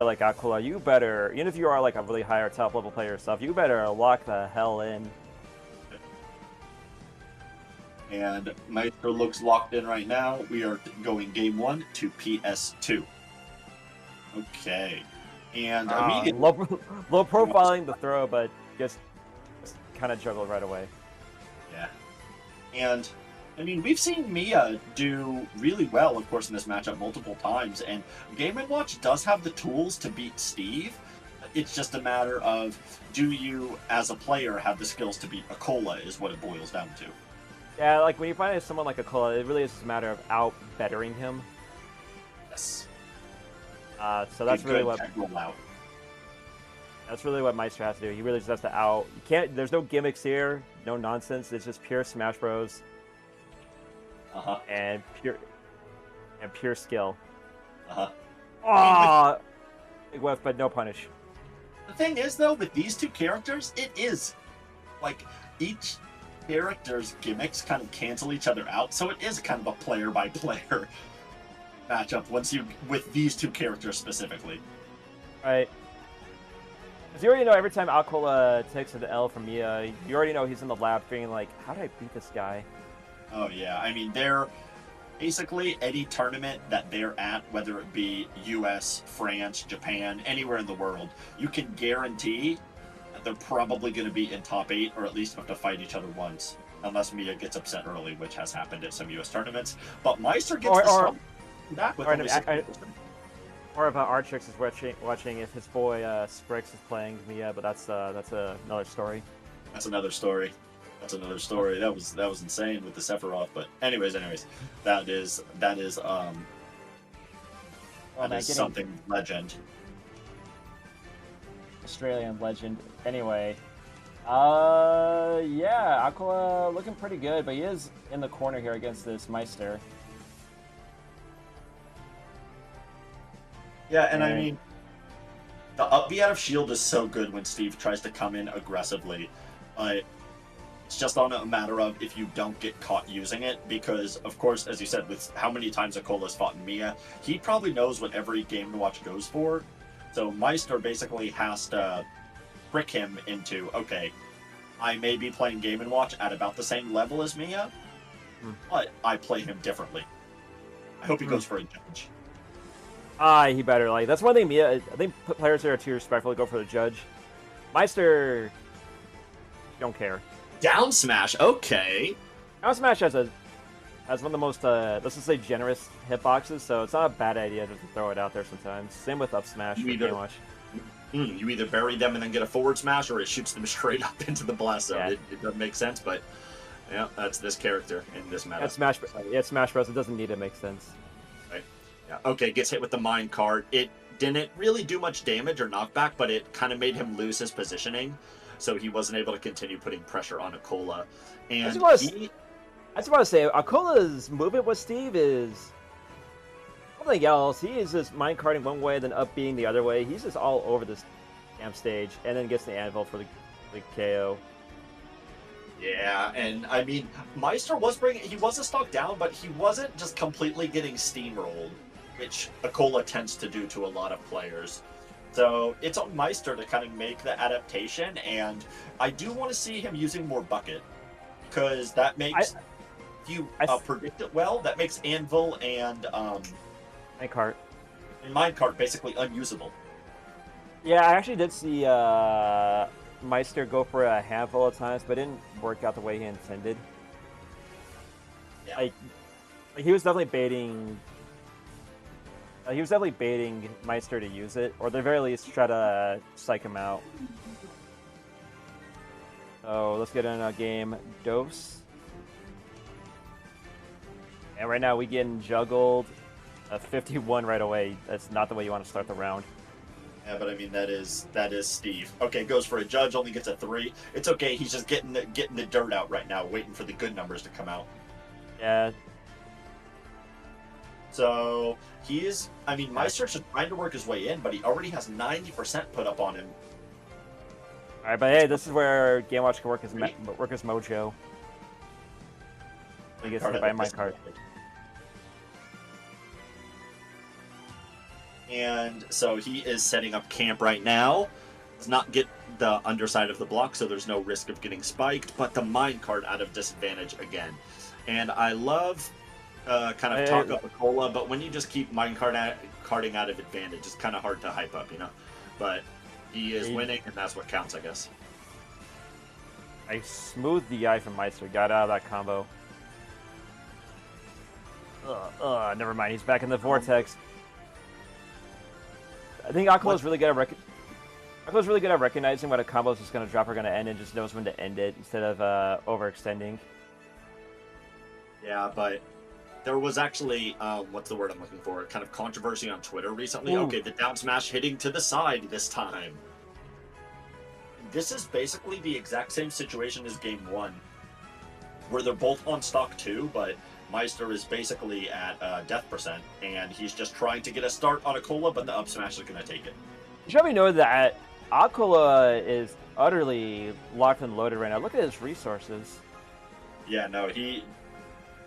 like Acola, you better, even if you are like a really higher top level player yourself, you better lock the hell in. And Maister looks locked in right now. We are going game 1 to PS2. Okay. And immediately... Low profiling the throw, but just kind of juggled right away. Yeah. And, I mean, we've seen Mia do really well, of course, in this matchup multiple times. And Game & Watch does have the tools to beat Steve. It's just a matter of, do you, as a player, have the skills to beat Acola, is what it boils down to. Yeah, like when you find someone like Acola, it really is just a matter of out-bettering him. Yes. So that's really what... Out. That's really what Maister has to do. He really just has to out... You can't... There's no gimmicks here, no nonsense. It's just pure Smash Bros. And pure skill. Big whiff, but no punish. The thing is, though, with these two characters, it is like each character's gimmicks kind of cancel each other out, so it is kind of a player-by-player matchup with these two characters specifically. Right. Because you already know every time Acola takes an L from Mia, you already know he's in the lab feeling like, how did I beat this guy? Oh yeah, I mean, they're basically any tournament that they're at, whether it be US, France, Japan, anywhere in the world, you can guarantee that they're probably going to be in top 8 or at least have to fight each other once. Unless Mia gets upset early, which has happened at some US tournaments. But Maister gets back with only 60%. Or if Archix is watching if his boy Sprix is playing Mia, but that's another story. That's another story. That was insane with the Sephiroth. But anyways, that is something legend. Australian legend. Anyway, yeah, Acola looking pretty good, but he is in the corner here against this Maister. Yeah, and I mean, the up B out of shield is so good when Steve tries to come in aggressively. It's just on a matter of if you don't get caught using it, because, of course, as you said, with how many times Acola's fought Mia, he probably knows what every Game & Watch goes for. So Maister basically has to trick him into, okay, I may be playing Game & Watch at about the same level as Mia, but I play him differently. I hope he goes for a judge. He better. Like, that's one thing Mia... I think players that are too respectful to go for the judge. Maister... don't care. Down smash, okay. Down smash has one of the most, let's just say, generous hitboxes, so it's not a bad idea to throw it out there sometimes. Same with up smash. You either bury them and then get a forward smash, or it shoots them straight up into the blast zone. Yeah. It doesn't make sense, but yeah, that's this character in this meta. Smash Bros. It doesn't need to make sense. Right. Yeah. Okay, gets hit with the mine cart. It didn't really do much damage or knockback, but it kind of made him lose his positioning. So he wasn't able to continue putting pressure on Acola. And I just want to say, Acola's movement with Steve is something else. He is just minecarting one way, then up being the other way. He's just all over this damn stage, and then gets the anvil for the KO. Yeah, and I mean, Maister he was a stock down, but he wasn't just completely getting steamrolled, which Acola tends to do to a lot of players. So it's on Maister to kind of make the adaptation, and I do want to see him using more bucket, because that makes, if you predict it well, that makes Anvil and Minecart basically unusable. Yeah, I actually did see Maister go for a handful of times, but it didn't work out the way he intended. Yeah. Like he was definitely baiting. He was definitely baiting Maister to use it, or at the very least try to psych him out. So let's get in a game dose. And right now we getting juggled a 51 right away. That's not the way you want to start the round. Yeah, but I mean that is Steve. Okay, goes for a judge, only gets a 3. It's okay. He's just getting the dirt out right now, waiting for the good numbers to come out. Yeah. So Maister's just trying to work his way in, but he already has 90% put up on him. All right, but hey, this is where Game Watch can work his mojo. He gets hit by a minecart. And so he is setting up camp right now. Does not get the underside of the block, so there's no risk of getting spiked, but the minecart out of disadvantage again. And I love kind of talk up Acola, but when you just keep carting out of advantage, it's kind of hard to hype up, you know? But he is winning, and that's what counts, I guess. I smoothed the eye from Meister, got out of that combo. Never mind, he's back in the vortex. I think Acola's really good at recognizing when a combo is just going to drop or going to end, and just knows when to end it instead of overextending. Yeah, but there was actually, what's the word I'm looking for? Kind of controversy on Twitter recently. Ooh. Okay, the down smash hitting to the side this time. This is basically the exact same situation as game 1, where they're both on stock 2, but Meister is basically at death percent, and he's just trying to get a start on Acola, but the up smash is going to take it. You should probably know that Acola is utterly locked and loaded right now. Look at his resources. Yeah, no,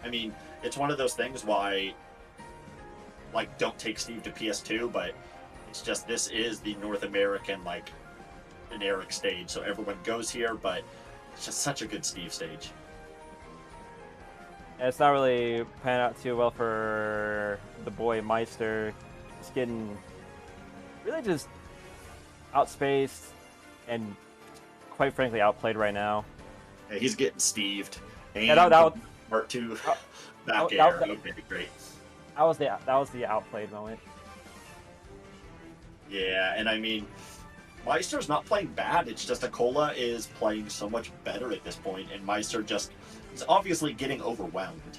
I mean, it's one of those things why, like, don't take Steve to PS2, but it's just, this is the North American, like, generic stage, so everyone goes here, but it's just such a good Steve stage. And it's not really panning out too well for the boy Meister. He's getting really just outspaced and, quite frankly, outplayed right now. Yeah, he's getting Steved. And yeah, that part 2 back air. Okay, great. That was the outplayed moment. Yeah, and I mean, Meister's not playing bad. It's just Acola is playing so much better at this point, and Meister just is obviously getting overwhelmed.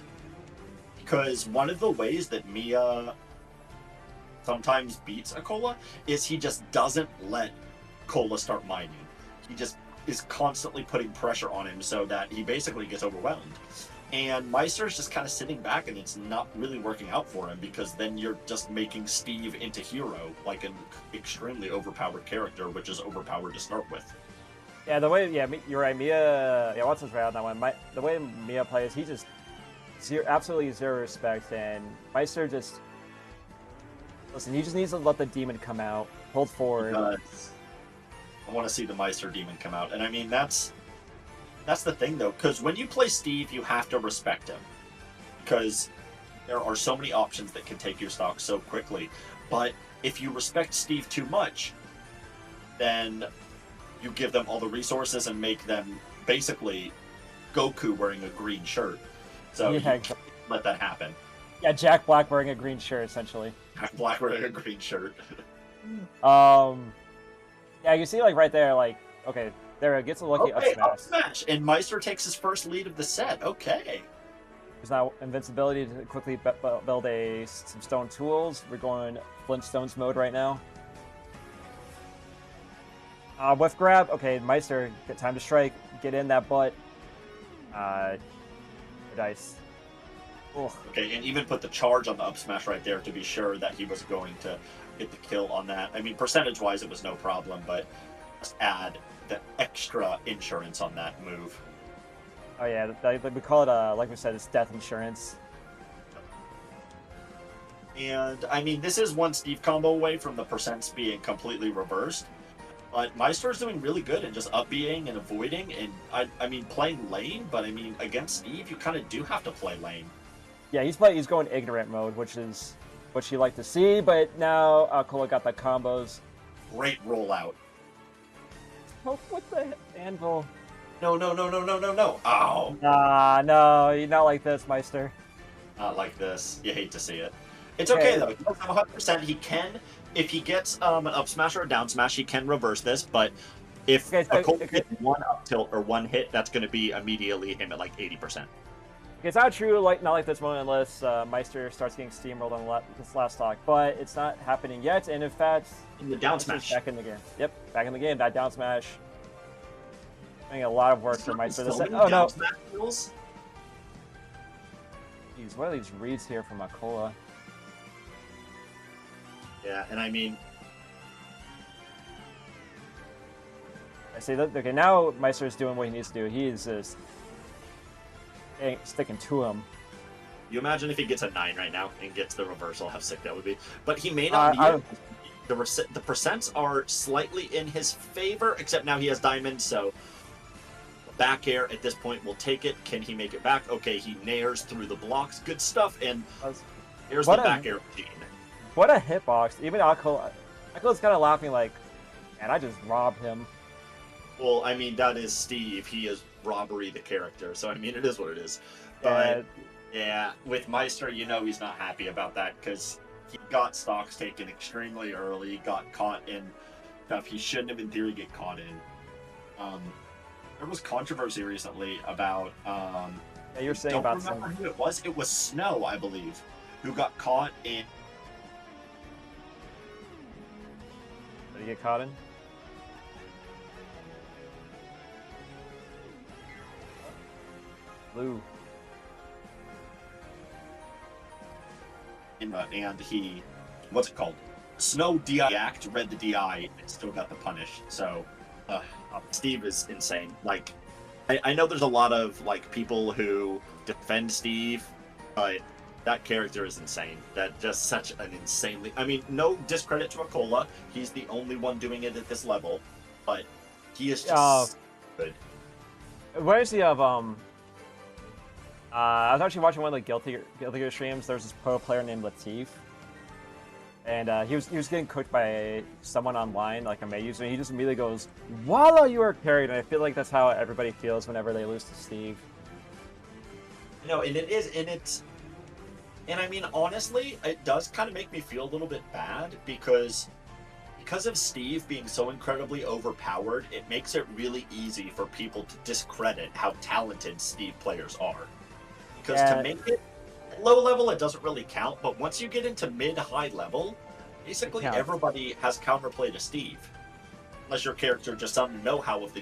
Because one of the ways that Mia sometimes beats Acola is he just doesn't let Acola start mining. He just is constantly putting pressure on him so that he basically gets overwhelmed. And Meister's just kind of sitting back, and it's not really working out for him, because then you're just making Steve into hero, like an extremely overpowered character, which is overpowered to start with. Yeah, the way, you're right. Mia, Watson's right on that one. The way Mia plays, he just absolutely zero respect, and Meister just, listen, he just needs to let the demon come out, hold forward. I want to see the Meister demon come out, and I mean, that's the thing, though, because when you play Steve, you have to respect him, because there are so many options that can take your stock so quickly. But if you respect Steve too much, then you give them all the resources and make them basically Goku wearing a green shirt. So you can't let that happen. Yeah, Jack Black wearing a green shirt, essentially. Jack Black wearing a green shirt. Yeah, you see, like, right there, like, okay, there it gets a lucky up smash. And Meister takes his first lead of the set. Okay. There's now invincibility to quickly build some stone tools. We're going Flintstones mode right now. Whiff grab. Okay, Meister, get time to strike. Get in that butt. Dice. Ugh. Okay, and even put the charge on the up smash right there to be sure that he was going to get the kill on that. I mean, percentage-wise, it was no problem, but just add the extra insurance on that move. Oh yeah, we call it, like we said, it's death insurance. And, I mean, this is one Steve combo away from the percents being completely reversed. But Meister's doing really good and just up-being and avoiding, and, I mean, playing lane, but, I mean, against Steve, you kind of do have to play lane. Yeah, he's going ignorant mode, which is what you like to see, but now Acola got the combos. Great rollout. Oh, what the anvil? No. Ow. No, not like this, Meister. Not like this. You hate to see it. It's okay, though. He doesn't have 100%. He can, if he gets an up smash or a down smash, he can reverse this, but if Acola gets one up tilt or one hit, that's going to be immediately him at like 80%. It's not true, not like this one, unless Meister starts getting steamrolled on this last stock, but it's not happening yet, and in fact, in the down smash. Back in the game. Yep, back in the game. That down smash. Doing a lot of work for Meister. Oh no! Jeez, what are these reads here from Acola? Yeah, and I mean, I see that. Okay, now Meister is doing what he needs to do. He is just sticking to him. You imagine if he gets a 9 right now and gets the reversal, how sick that would be. But he may not need it. The percents are slightly in his favor, except now he has diamond, so back air at this point will take it. Can he make it back? Okay, he nairs through the blocks. Good stuff, and there's the back air routine. What a hitbox. Even Acola. Acola's kind of laughing like, man, I just robbed him. Well, I mean, that is Steve. He is Robbery the character, so I mean, it is what it is. But yeah, with Maister, you know he's not happy about that because he got stocks taken extremely early, got caught in stuff he shouldn't have in theory get caught in. There was controversy recently about yeah, you're saying don't about remember who it was. It was Snow, I believe, who got caught in. Did he get caught in? Blue. And he, what's it called? Snow DI-act, read the DI, and still got the punish. So, Steve is insane. Like, I know there's a lot of like people who defend Steve, but that character is insane. That just such an insanely. I mean, no discredit to Acola. He's the only one doing it at this level, but he is just good. Where is he of I was actually watching one of the Guilty Gear streams. There's this pro player named Latif, and he was getting cooked by someone online, like a May user. And he just immediately goes, "Voila, you are carried!" And I feel like that's how everybody feels whenever they lose to Steve. No, and it is, and I mean honestly, it does kind of make me feel a little bit bad because of Steve being so incredibly overpowered. It makes it really easy for people to discredit how talented Steve players are. Because to make it low level, it doesn't really count. But once you get into mid-high level, basically everybody has counterplay to Steve. Unless your character just doesn't know how of the game.